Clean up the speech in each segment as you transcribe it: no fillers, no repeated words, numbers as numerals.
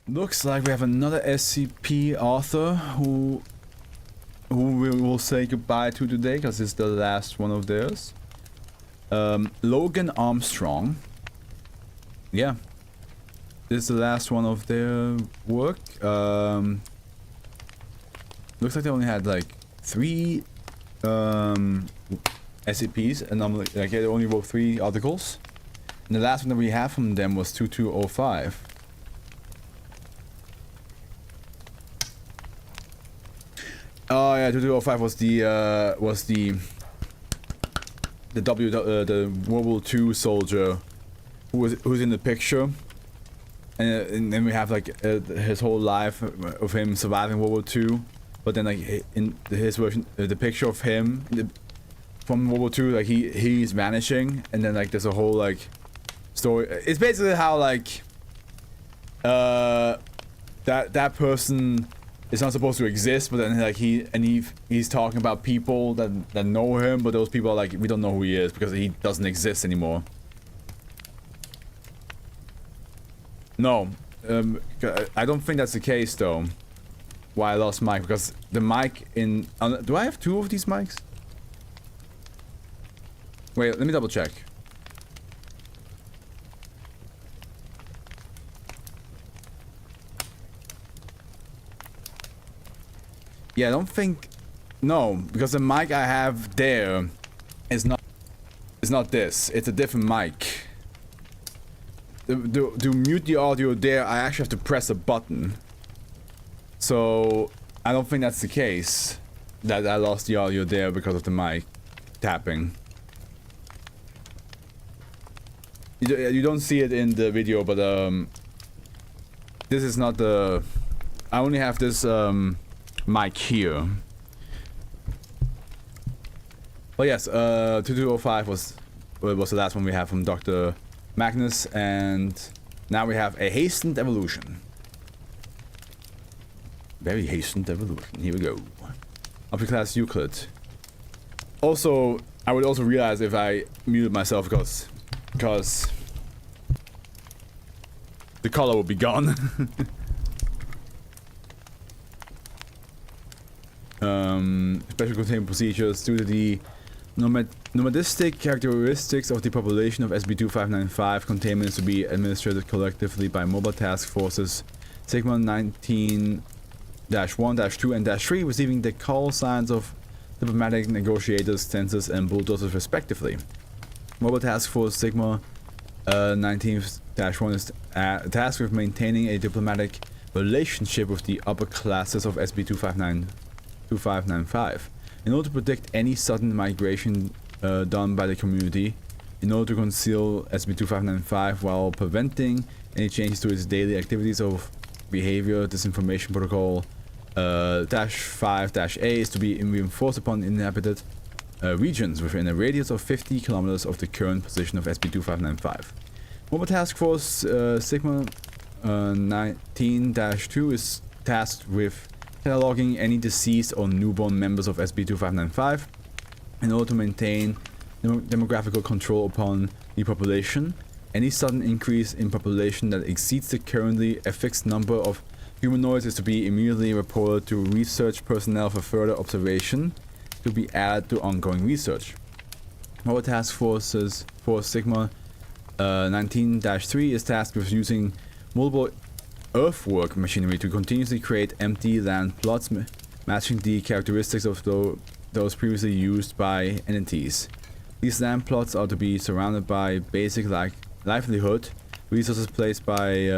Looks like we have another SCP author who we will say goodbye to today because it's the last one of theirs. Logan Armstrong. Yeah. This is the last one of their work. Looks like they only had like 3 SCPs, and I'm like they only wrote 3 articles. And the last one that we have from them was 2205. Oh yeah, 2205 was the World War II soldier who's in the picture, and then we have like his whole life of him surviving World War II. But then like in his version, the picture of him from World War II, like he's vanishing, and then like there's a whole like story. It's basically how like that person is not supposed to exist, but then like he's talking about people that know him, but those people are like, we don't know who he is because he doesn't exist anymore. No, I don't think that's the case though. Why I lost mic, because the mic in do I have 2 of these mics? Wait, let me double check. Yeah, I don't think... No, because the mic I have there is not this. It's a different mic. To mute the audio there, I actually have to press a button. So, I don't think that's the case. That I lost the audio there because of the mic tapping. You don't see it in the video, but this is not the... I only have this mic here. But yes, 2205 was the last one we have from Dr. Magnus, and now we have a hastened evolution. Very hastened evolution. Here we go. Upper class Euclid. Also, I would also realize if I muted myself because the color would be gone. Special containment procedures due to the nomadistic characteristics of the population of SB2595. Containment is to be administered collectively by mobile task forces Sigma 19-1, -2, and -3, receiving the call signs of diplomatic negotiators, censors, and bulldozers respectively. Mobile Task Force Sigma 19-1 is tasked with maintaining a diplomatic relationship with the upper classes of SB2595 in order to predict any sudden migration done by the community, in order to conceal SB2595 while preventing any changes to its daily activities of behavior. Disinformation protocol -5-A is to be reinforced upon inhabited regions within a radius of 50 kilometers of the current position of SB2595. Mobile Task Force Sigma 19-2 is tasked with cataloging any deceased or newborn members of SB2595 in order to maintain demographical control upon the population. Any sudden increase in population that exceeds the currently a fixed number of humanoids is to be immediately reported to research personnel for further observation to be added to ongoing research. Mobile Task Force Sigma 19-3 is tasked with using multiple earthwork machinery to continuously create empty land plots matching the characteristics of those previously used by entities. These land plots are to be surrounded by basic livelihood, resources placed by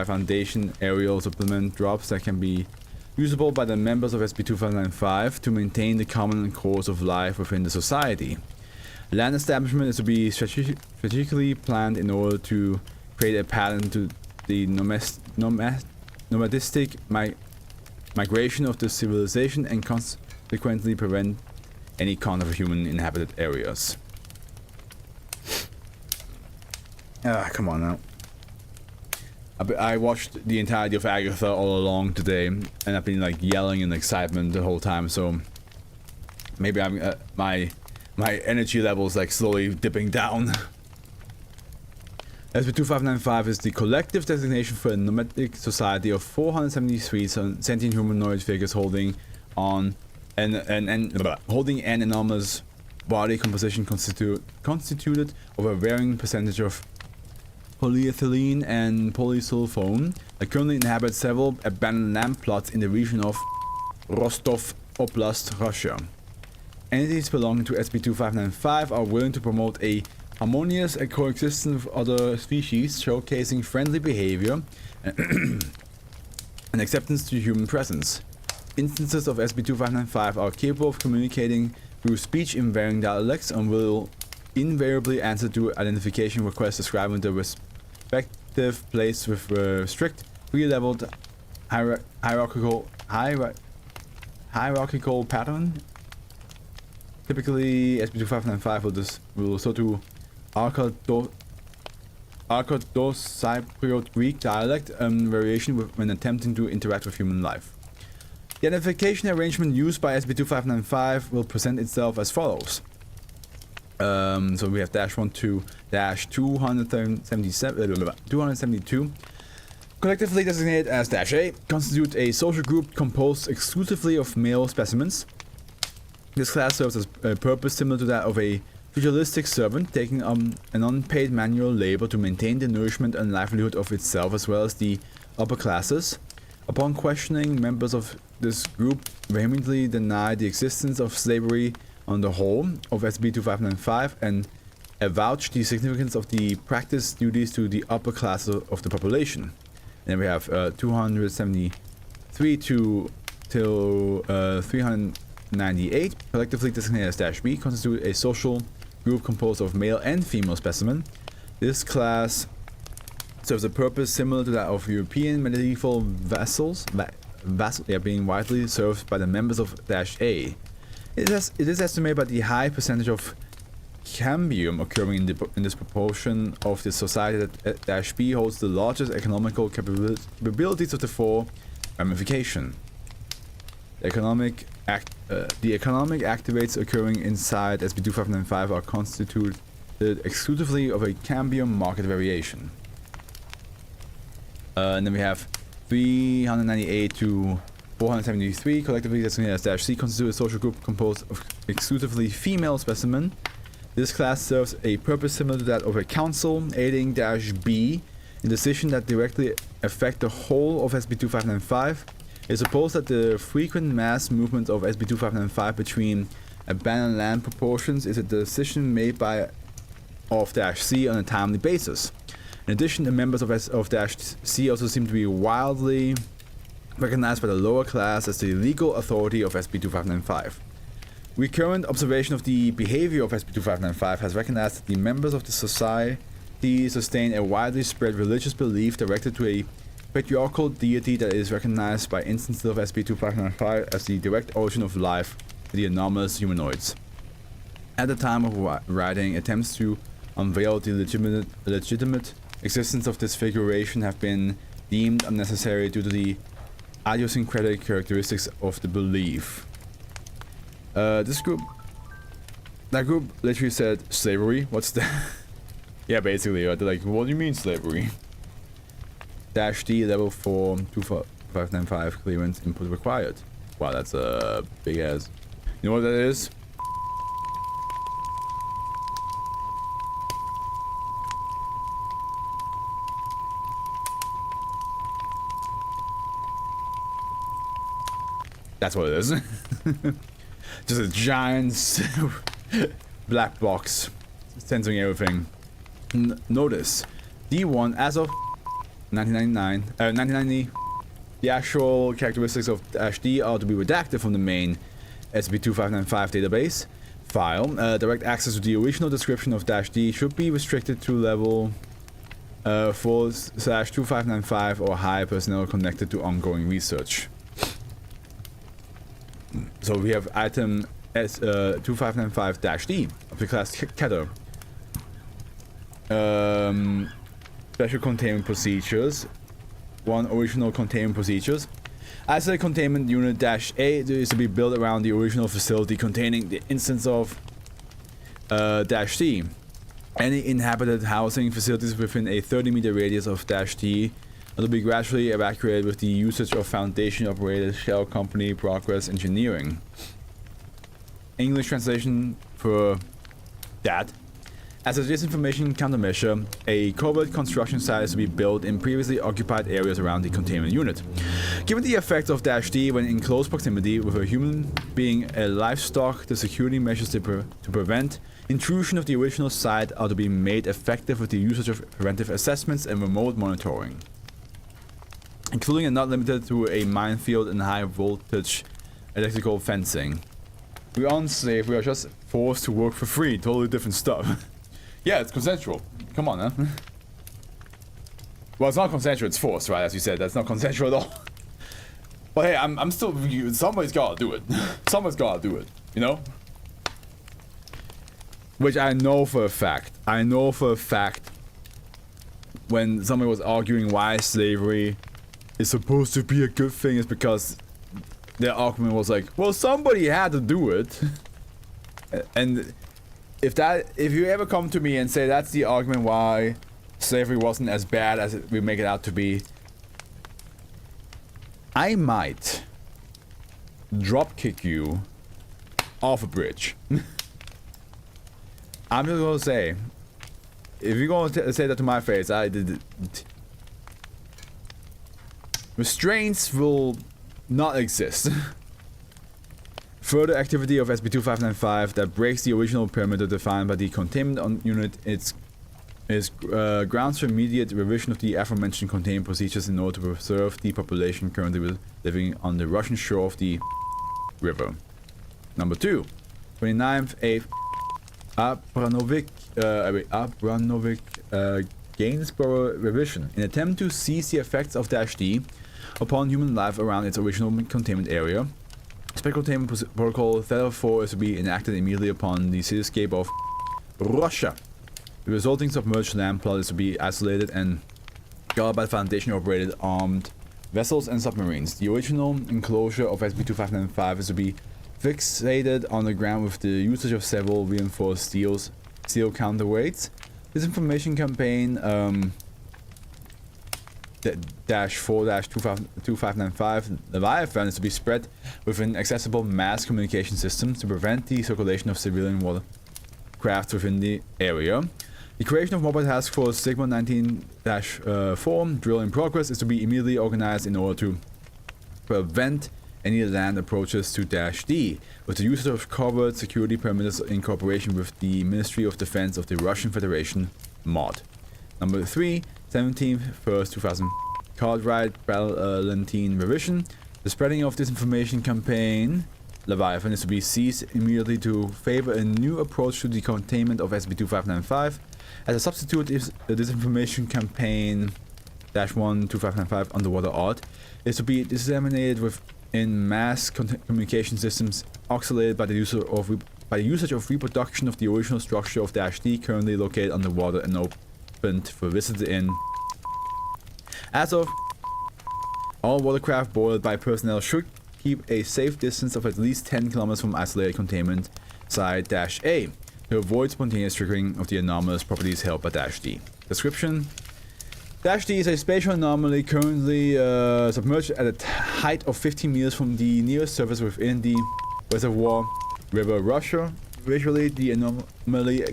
foundation aerial supplement drops that can be usable by the members of SB2595 to maintain the common course of life within the society. Land establishment is to be strategically planned in order to create a pattern to the nomadistic migration of the civilization and consequently prevent any contact with human inhabited areas. Come on now. I watched the entirety of Agatha all along today, and I've been like yelling in excitement the whole time, so maybe I'm my energy level is like slowly dipping down. SCP-2595 is the collective designation for a nomadic society of 473 sentient humanoid figures holding an anomalous body composition constituted of a varying percentage of polyethylene and polysulfone that currently inhabit several abandoned land plots in the region of Rostov Oblast, Russia. Entities belonging to SCP-2595 are willing to promote a harmonious coexistence with other species, showcasing friendly behavior and acceptance to human presence. Instances of SCP-2595 are capable of communicating through speech in varying dialects and will invariably answer to identification requests describing the respective place with strict, three-leveled hierarchical pattern. Typically, SCP-2595 will resort to Arcado-Cypriot Greek dialect variation when attempting to interact with human life. The identification arrangement used by SCP-2595 will present itself as follows. So we have -1 to -272, collectively designated as -A, constitute a social group composed exclusively of male specimens. This class serves as a purpose similar to that of a feudalistic servant, taking an unpaid manual labor to maintain the nourishment and livelihood of itself as well as the upper classes. Upon questioning, members of this group vehemently deny the existence of slavery on the whole of SCP-2595 and avouch the significance of the practice duties to the upper classes of the population. And then we have 273 till 398, collectively designated as -B, constitute a social group composed of male and female specimen. This class serves a purpose similar to that of European medieval vassals, being widely served by the members of -A. It is estimated by the high percentage of cambium occurring in this proportion of the society that -B holds the largest economical capabilities of the four ramification. The economic activates occurring inside SCP-2595 are constituted exclusively of a cambium market variation. And then we have 398 to 473, collectively designated as -C, constitute a social group composed of exclusively female specimen. This class serves a purpose similar to that of a council, aiding -B in decisions that directly affect the whole of SCP-2595. It is supposed that the frequent mass movement of SCP-2595 between abandoned land proportions is a decision made by -C on a timely basis. In addition, the members of -C also seem to be widely recognized by the lower class as the legal authority of SCP-2595. Recurrent observation of the behavior of SCP-2595 has recognized that the members of the society sustain a widely spread religious belief directed to a patriarchal deity that is recognized by instances of SCP-2595 as the direct origin of life for the anomalous humanoids. At the time of writing, attempts to unveil the legitimate existence of this figuration have been deemed unnecessary due to the idiosyncratic characteristics of the belief. That group literally said, slavery? What's that? Yeah, basically, they're like, what do you mean slavery? -D level 4 2595 clearance input required. Wow, that's a big ass. You know what that is? That's what it is. Just a giant black box censoring everything. Notice, D1 as of 1990, the actual characteristics of -D are to be redacted from the main SCP-2595 database file. Direct access to the original description of -D should be restricted to level 4/2595 or higher personnel connected to ongoing research. So we have item S2595-D of the class Keter. Special containment procedures. One original containment procedures. Isolated containment unit -A is to be built around the original facility containing the instance of -C. Any inhabited housing facilities within a 30-meter radius of -T will be gradually evacuated with the usage of Foundation-operated shell company Progress Engineering. English translation for that. As a disinformation countermeasure, a covert construction site is to be built in previously occupied areas around the containment unit. Given the effects of -T when in close proximity with a human being a livestock, the security measures to prevent intrusion of the original site are to be made effective with the usage of preventive assessments and remote monitoring, including and not limited to a minefield and high voltage electrical fencing. We aren't slave, we are just forced to work for free, totally different stuff. Yeah, it's consensual. Come on, huh? Well, it's not consensual, it's forced, right? As you said, that's not consensual at all. But hey, I'm still... Somebody's gotta do it. Someone's gotta do it, you know? Which I know for a fact. I know for a fact when somebody was arguing why slavery is supposed to be a good thing is because their argument was like, well, somebody had to do it. And if you ever come to me and say that's the argument why slavery wasn't as bad as we make it out to be, I might drop kick you off a bridge. I'm just gonna say, if you're gonna say that to my face, restraints will not exist. Further activity of SCP-2595 that breaks the original perimeter defined by the containment unit is grounds for immediate revision of the aforementioned containment procedures in order to preserve the population currently living on the Russian shore of the river. Number 2. 29th Abranovich Gainsborough revision. In attempt to seize the effects of -T upon human life around its original containment area, Special Containment Protocol Theta 4 is to be enacted immediately upon the cityscape of Russia. The resulting submerged land plot is to be isolated and guarded by Foundation-operated armed vessels and submarines. The original enclosure of SCP-2595 is to be fixated on the ground with the usage of several reinforced steel counterweights. This information campaign -4-2595 Leviathan is to be spread within accessible mass communication systems to prevent the circulation of civilian watercraft within the area. The creation of Mobile Task Force Sigma 19-4 drill in progress is to be immediately organized in order to prevent any land approaches to -D, with the use of covert security perimeters in cooperation with the Ministry of Defense of the Russian Federation, MOD. Number 3, 17/1/2000 Cartwright Ballantine revision. The spreading of disinformation campaign Leviathan is to be seized immediately to favor a new approach to the containment of SCP-2595. As a substitute, the disinformation campaign -1-2595 Underwater Art is to be disseminated within mass communication systems oscillated by the usage of reproduction of the original structure of -D currently located underwater and opened for visitors in. As of, all watercraft boarded by personnel should keep a safe distance of at least 10 kilometers from isolated containment site -A to avoid spontaneous triggering of the anomalous properties held by -D. Description: -D is a spatial anomaly currently submerged at a height of 15 meters from the nearest surface within the reservoir river Russia. Visually, the anomaly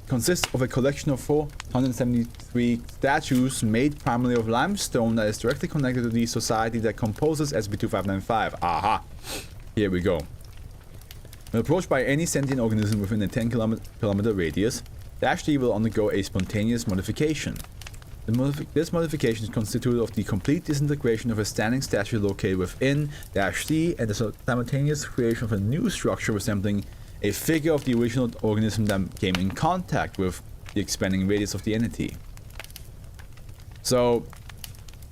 consists of a collection of 473 statues made primarily of limestone that is directly connected to the society that composes SCP-2595. Aha! Here we go. When approached by any sentient organism within a 10-kilometer radius, -D will undergo a spontaneous modification. This modification is constituted of the complete disintegration of a standing statue located within -D and the simultaneous creation of a new structure resembling a figure of the original organism that came in contact with the expanding radius of the entity. So,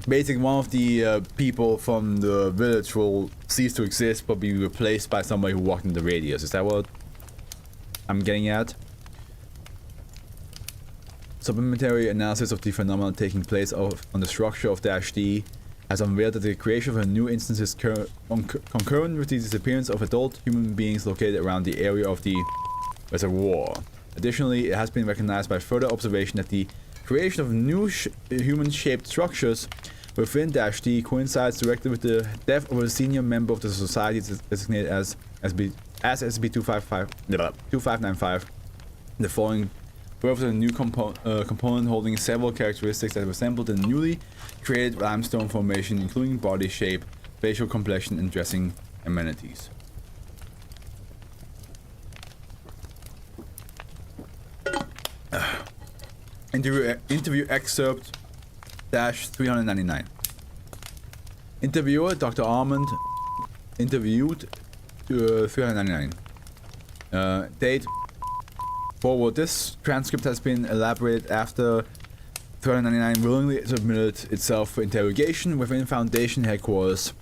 basically one of the people from the village will cease to exist but be replaced by somebody who walked in the radius. Is that what I'm getting at? Supplementary analysis of the phenomenon taking place on the structure of -D has unveiled that the creation of a new instance is concurrent with the disappearance of adult human beings located around the area of the reservoir. Additionally, it has been recognized by further observation that the creation of new human-shaped structures within -D coincides directly with the death of a senior member of the society designated as SCP-2595. The following birth of a new component holding several characteristics that resemble the newly created limestone formation, including body shape, facial complexion, and dressing amenities. Interview excerpt -399. Interviewer Dr. Armand interviewed 399. Date forward. This transcript has been elaborated after 399 willingly submitted itself for interrogation within Foundation headquarters.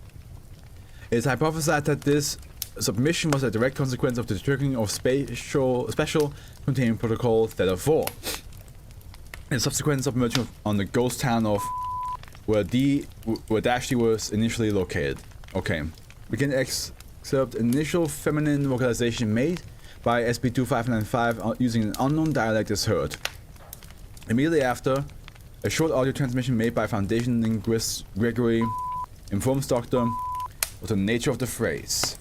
It is hypothesized that this submission was a direct consequence of the triggering of Special Containment Protocol Theta 4. And subsequent submersion on the ghost town of where -D was initially located. Okay. We can excerpt initial feminine vocalization made by SCP-2595 using an unknown dialect is heard. Immediately after, a short audio transmission made by Foundation linguist Gregory informs Doctor of the nature of the phrase.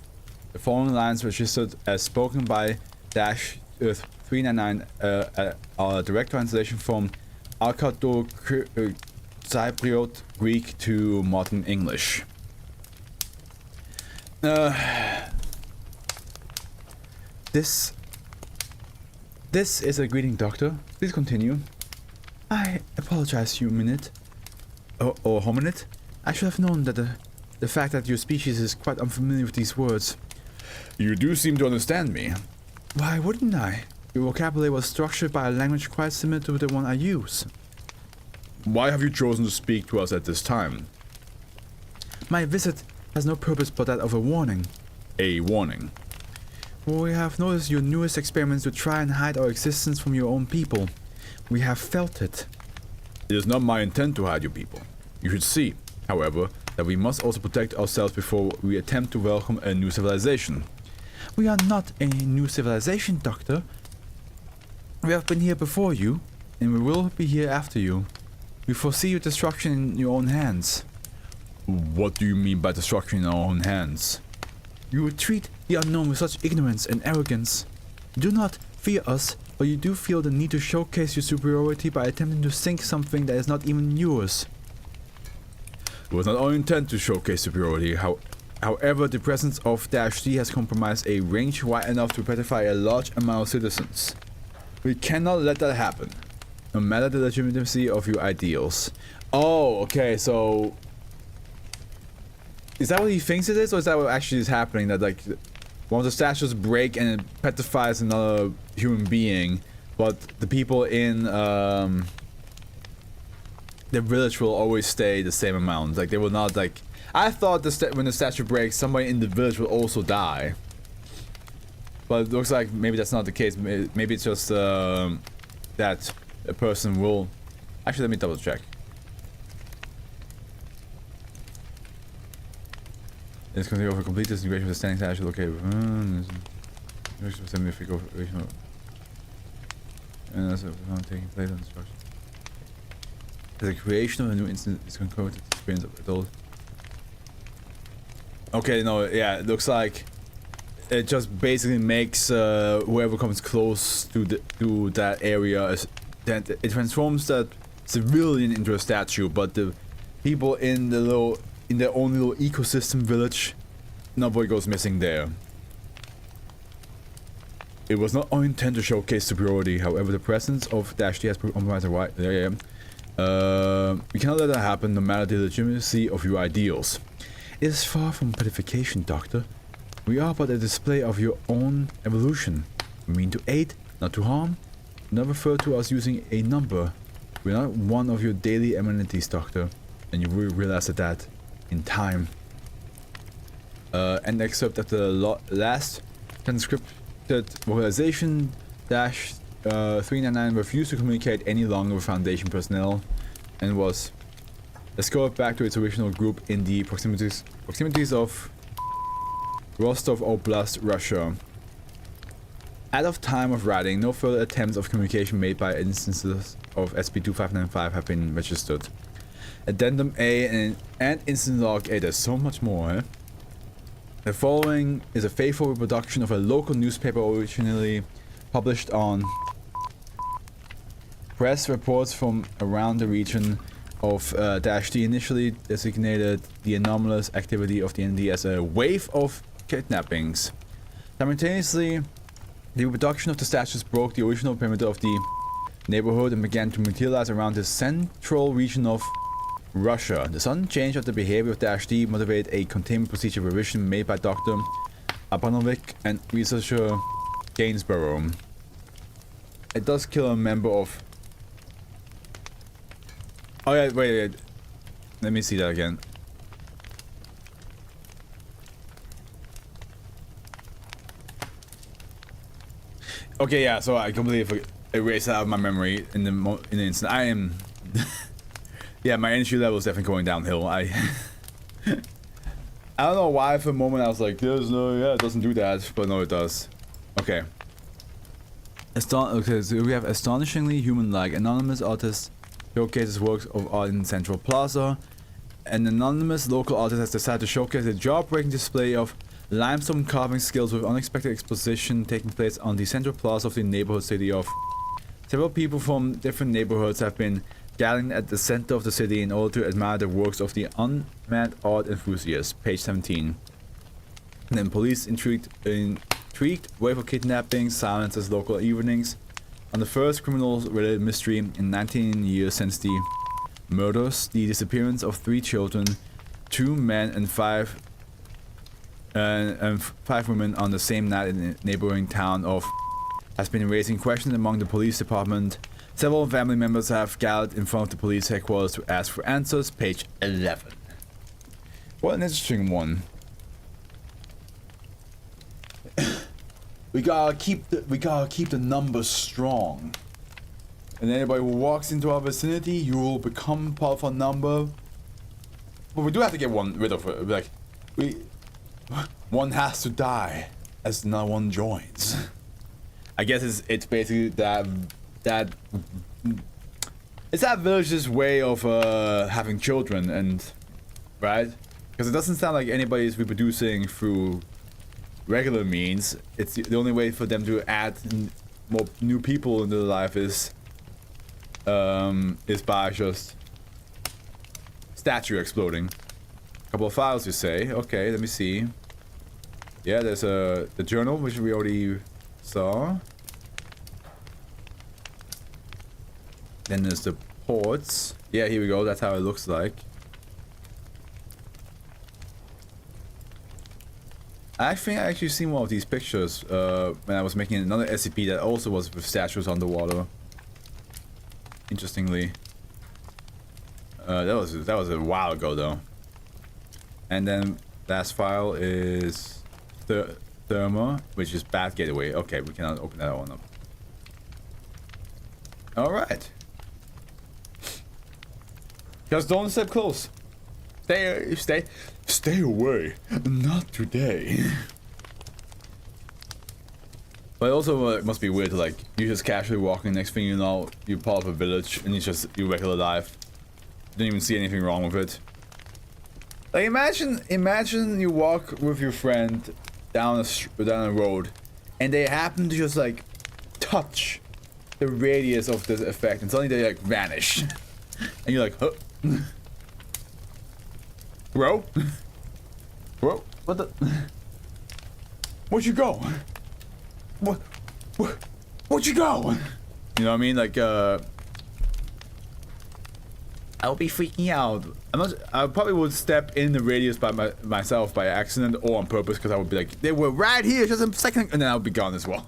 The following lines registered as spoken by -399 are a direct translation from Archato-Cypriot Greek to modern English. This is a greeting, Doctor. Please continue. I apologize, humanid. Or hominid. I should have known that the fact that your species is quite unfamiliar with these words. You do seem to understand me. Why wouldn't I? Your vocabulary was structured by a language quite similar to the one I use. Why have you chosen to speak to us at this time? My visit has no purpose but that of a warning. A warning? We have noticed your newest experiments to try and hide our existence from your own people. We have felt it. It is not my intent to hide your people. You should see, however, that we must also protect ourselves before we attempt to welcome a new civilization. We are not a new civilization, Doctor. We have been here before you, and we will be here after you. We foresee your destruction in your own hands. What do you mean by destruction in our own hands? You would treat the unknown with such ignorance and arrogance. You do not fear us, but you do feel the need to showcase your superiority by attempting to sink something that is not even yours. It was not our intent to showcase superiority. However, the presence of -D has compromised a range wide enough to petrify a large amount of citizens. We cannot let that happen, no matter the legitimacy of your ideals. Oh, okay, so... Is that what he thinks it is, or is that what actually is happening? That, like, one of the statues break and it petrifies another human being, but the people in, the village will always stay the same amount. Like, they will not, like... I thought when the statue breaks, somebody in the village will also die. But it looks like maybe that's not the case. Maybe it's just, that a person will... Actually, let me double check. Let's continue over complete disintegration of the standing statue located and that's taking place on destruction. The creation of a new incident is concurrent with the experience of adult. Okay, no, yeah, it looks like it just basically makes whoever comes close to that area, that it transforms that civilian into a statue, but the people in their own little ecosystem village, nobody goes missing there. It was not our intent to showcase superiority, however the presence of -D has compromised the right... we cannot let that happen no matter the legitimacy of your ideals. It is far from petrification, Doctor. We are but a display of your own evolution. We mean to aid, not to harm. Do not refer to us using a number. We are not one of your daily amenities, Doctor, and you will realize that in time. And except that the last transcripted vocalization -399 refused to communicate any longer with Foundation personnel and was escorted back to its original group in the proximities of Rostov Oblast, Russia. As of time of writing, no further attempts of communication made by instances of SCP-2595 have been registered. Addendum A and Incident Log A. There's so much more, eh? The following is a faithful reproduction of a local newspaper originally published on press reports from around the region of -D initially designated the anomalous activity of the ND as a wave of kidnappings. Simultaneously, the reproduction of the statues broke the original perimeter of the neighborhood and began to materialize around the central region of Russia. The sudden change of the behavior of -D motivated a containment procedure revision made by Dr. Abanovic and researcher Gainsborough. It does kill a member of... Oh yeah, wait. Let me see that again. Okay, yeah, so I completely erased it out of my memory in the instant. I am... yeah, my energy level is definitely going downhill. I don't know why for a moment I was like, there's no... Yeah, it doesn't do that. But no, it does. Okay. Okay, so we have astonishingly human-like. Anonymous artist showcases works of art in Central Plaza. An anonymous local artist has decided to showcase a jaw-breaking display of limestone carving skills with unexpected exposition taking place on the Central Plaza of the neighborhood city of... Several people from different neighborhoods have been gathering at the center of the city in order to admire the works of the unmanned art enthusiasts. Page 17. And then police intrigued wave of kidnappings silences local evenings. On the first criminal-related mystery in 19 years since the murders, the disappearance of 3 children, 2 men and 5 women on the same night in the neighboring town of has been raising questions among the police department. Several family members have gathered in front of the police headquarters to ask for answers. Page 11. What an interesting one. We gotta keep the numbers strong. And anybody who walks into our vicinity, you will become part of our number. But we do have to get rid of it. Like, one has to die as no one joins. I guess it's basically that it's that village's way of having children, and right? Because it doesn't sound like anybody's reproducing through regular means. It's the only way for them to add more new people into their life is by just statue exploding. A couple of files, you say? Okay, let me see. Yeah, there's the journal, which we already saw. Then there's the ports. Yeah, here we go. That's how it looks like. I think I actually seen one of these pictures when I was making another SCP that also was with statues underwater. Interestingly, that was a while ago though. And then last file is Therma, which is Bat Gateway. Okay, we cannot open that one up. All right. Just don't step close. Stay away. Not today. But also it must be weird to like you just casually walking, next thing you know you're part of a village and it's just your regular life. Didn't even see anything wrong with it. Like imagine you walk with your friend down a road and they happen to just like touch the radius of this effect and suddenly they like vanish. And you're like, huh? Bro? Bro? What the? Where'd you go? Where'd you go? You know what I mean? Like, I'll be freaking out. I probably would step in the radius by myself by accident or on purpose because I would be like, they were right here just a second, and then I would be gone as well.